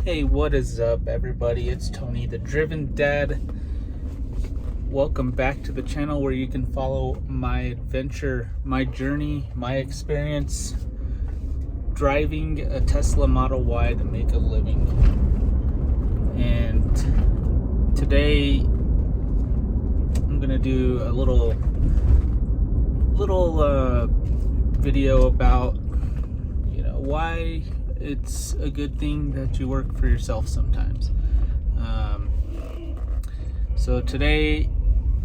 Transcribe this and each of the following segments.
Hey, what is up, everybody? It's Tony, the Driven Dad. Welcome back to the channel where you can follow my adventure, my journey, my experience driving a Tesla Model Y to make a living. And today I'm gonna do a little video about why it's a good thing that you work for yourself sometimes. So today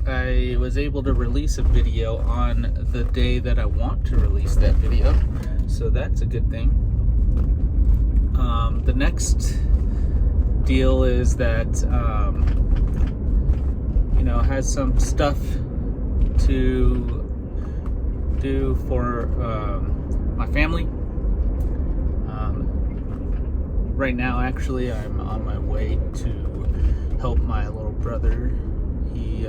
I was able to release a video on the day that I want to release that video, so that's a good thing. The next deal is that has some stuff to do for my family. Right now, actually, I'm on my way to help my little brother. He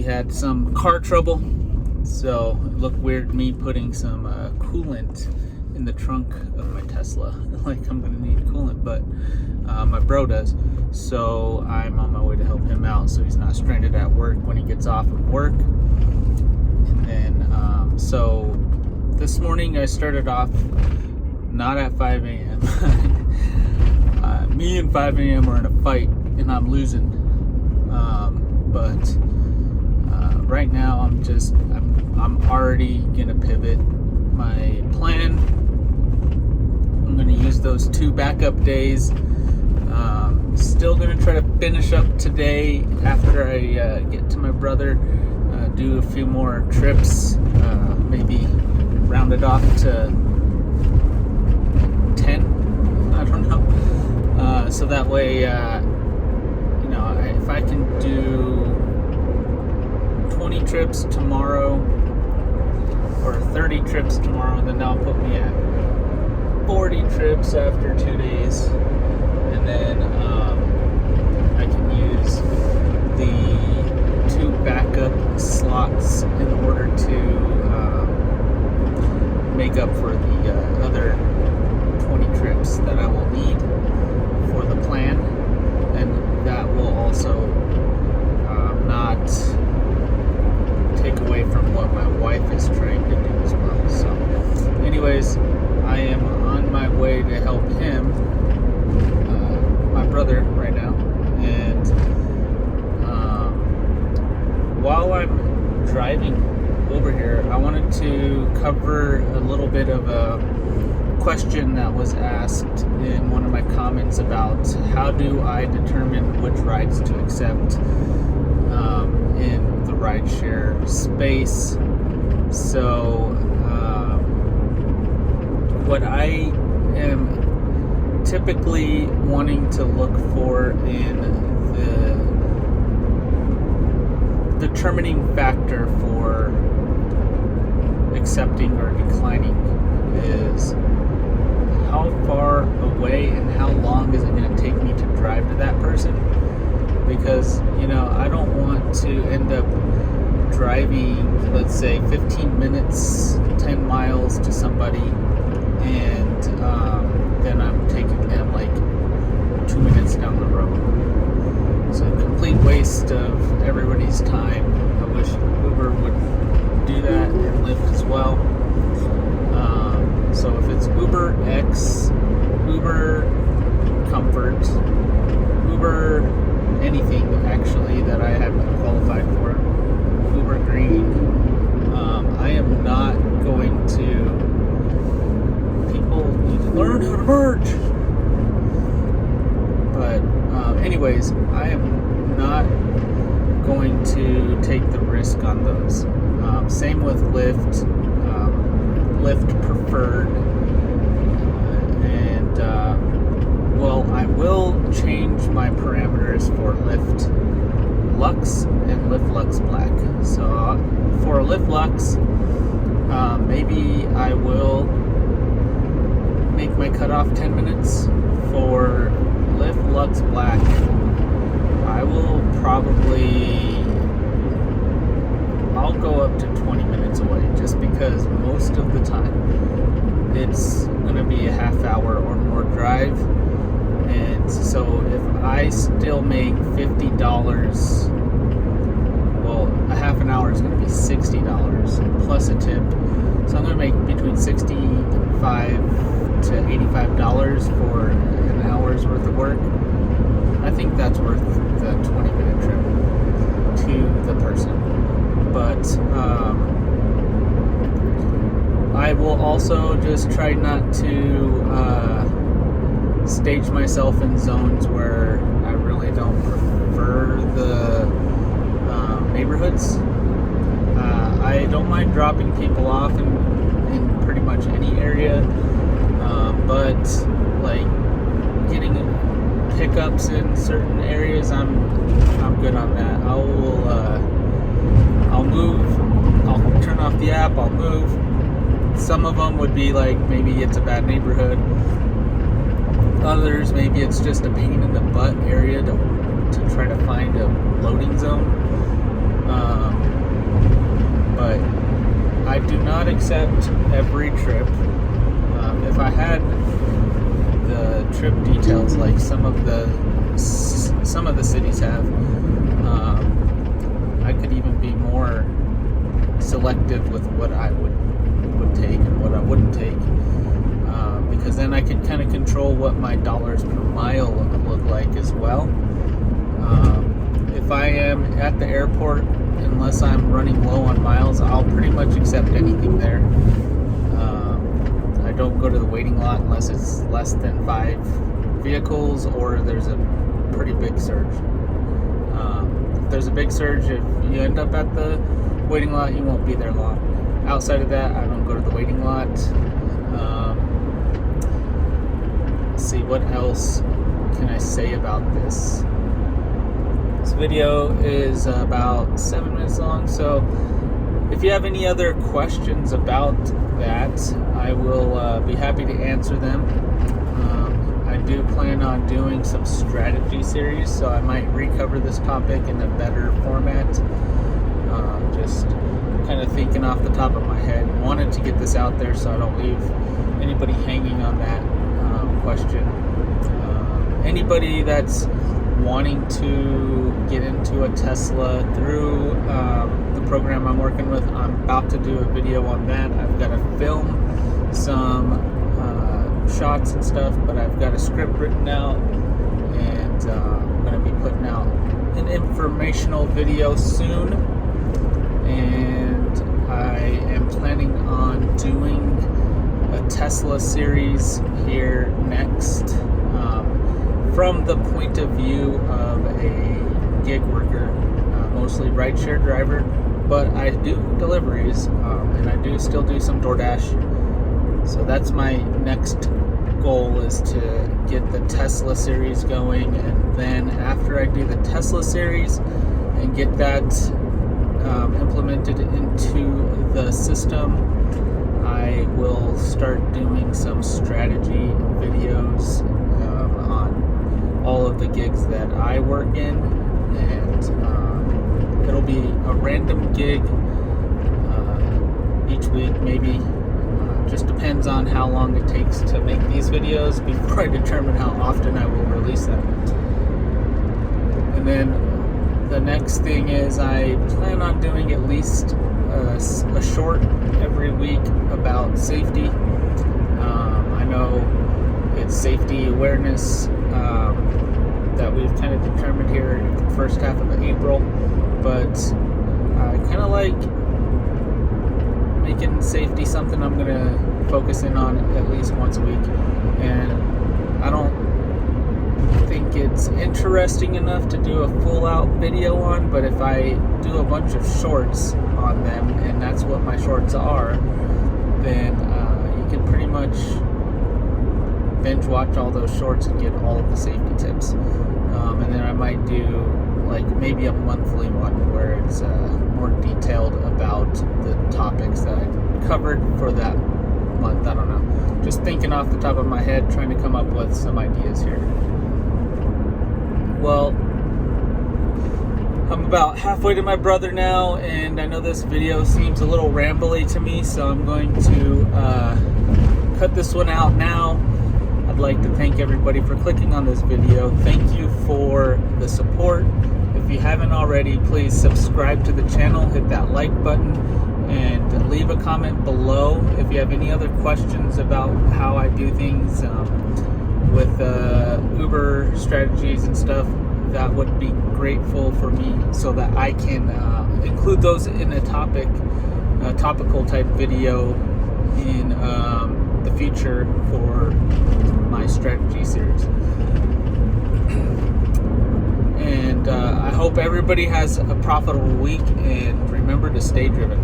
had some car trouble, so it looked weird me putting some coolant in the trunk of my Tesla. Like, I'm gonna need coolant, but my bro does. So I'm on my way to help him out so he's not stranded at work when he gets off of work. And then, so this morning I started off not at 5 a.m. Me and 5 a.m. are in a fight, and I'm losing. But right now, I'm already gonna pivot my plan. I'm gonna use those 2 backup days. Still gonna try to finish up today after I get to my brother. Do a few more trips, maybe round it off to 10, I don't know. So that way, if I can do 20 trips tomorrow or 30 trips tomorrow, then that'll put me at 40 trips after 2 days. And then I can use the 2 backup slots in order to make up for the other 20 trips that I will need for the plan, and that will also not take away from what my wife is trying to do as well. So anyways, I am on my way to help him, my brother, right now. And while I'm driving over here, I wanted to cover a little bit of a question that was asked in one of my comments about how do I determine which rides to accept in the rideshare space. So what I am typically wanting to look for in the determining factor for accepting or declining is how far away and how long is it going to take me to drive to that person. Because I don't want to end up driving, let's say 15 minutes, 10 miles to somebody, and then I'm taking them like 2 minutes down the road. So a complete waste of everybody's time. I wish Uber would do that, and Lyft as well. So if it's Uber X, Uber Comfort, Uber anything actually that I haven't qualified for, Uber Green, I am not going to. People need to learn how to merge. But anyways, I am not going to take the risk on those. Same with Lyft. Lyft preferred, and I will change my parameters for Lyft Lux and Lyft Lux Black. So for Lyft Lux, maybe I will make my cutoff 10 minutes. For Lyft Lux Black, I will I'll go up to 20 minutes away, just because most of the time it's going to be a half hour or more I still make $50. Well, a half an hour is going to be $60 plus a tip. So I'm going to make between $65 to $85 for an hour's worth of work. I think that's worth the 20-minute trip to the person. But I will also just try not to stage myself in zones where I really don't prefer the neighborhoods. I don't mind dropping people off in pretty much any area, but like getting pickups in certain areas, I'm good on that. I'll move. I'll turn off the app. I'll move. Some of them would be like maybe it's a bad neighborhood. Others, maybe it's just a pain in the butt area to try to find a loading zone. But I do not accept every trip. If I had the trip details like some of the cities have, I could even be more selective with what I would take and what I wouldn't take, because then I could kind of control what my dollars per mile look like as well. If I am at the airport, unless I'm running low on miles, I'll pretty much accept anything there. I don't go to the waiting lot unless it's less than 5 vehicles or there's a pretty big surge. If there's a big surge, if you end up at the waiting lot, you won't be there long. Outside of that, I don't go to the waiting lot. Let's see, what else can I say about this? This video is about 7 minutes long, so if you have any other questions about that, I will be happy to answer them. I do plan on doing some strategy series, so I might recover this topic in a better format. Just kind of thinking off the top of my head. Wanted to get this out there so I don't leave anybody hanging on that question. Anybody that's wanting to get into a Tesla through the program I'm working with, I'm about to do a video on that. I've got to film some shots and stuff, but I've got a script written out, and I'm going to be putting out an informational video soon. And I am planning on doing a Tesla series here next, from the point of view of a gig worker, mostly rideshare driver, but I do deliveries, and I do still do some Doordash. So that's my next goal, is to get the Tesla series going, and then after I do the Tesla series and get that implemented into the system, I will start doing some strategy videos on all of the gigs that I work in, and it'll be a random gig each week, maybe. Just depends on how long it takes to make these videos before I determine how often I will release them. And then the next thing is I plan on doing at least a short every week about safety. I know it's safety awareness that we've kind of determined here in the first half of April, but I kind of like making safety something I'm going to focus in on at least once a week. And I don't think it's interesting enough to do a full out video on, but if I do a bunch of shorts on them, and that's what my shorts are, then you can pretty much binge watch all those shorts and get all of the safety tips. And then I might do like maybe a monthly one where it's more detailed about the topics that I covered for that month. I don't know. Just thinking off the top of my head, trying to come up with some ideas here. Well, I'm about halfway to my brother now, and I know this video seems a little rambly to me, so I'm going to cut this one out now. I I'd like to thank everybody for clicking on this video. Thank you for the support. If you haven't already, please subscribe to the channel, hit that like button, and leave a comment below if you have any other questions about how I do things with Uber strategies and stuff. That would be grateful for me so that I can include those in a topical type video in the future for my strategy series. And I hope everybody has a profitable week, and remember to stay driven.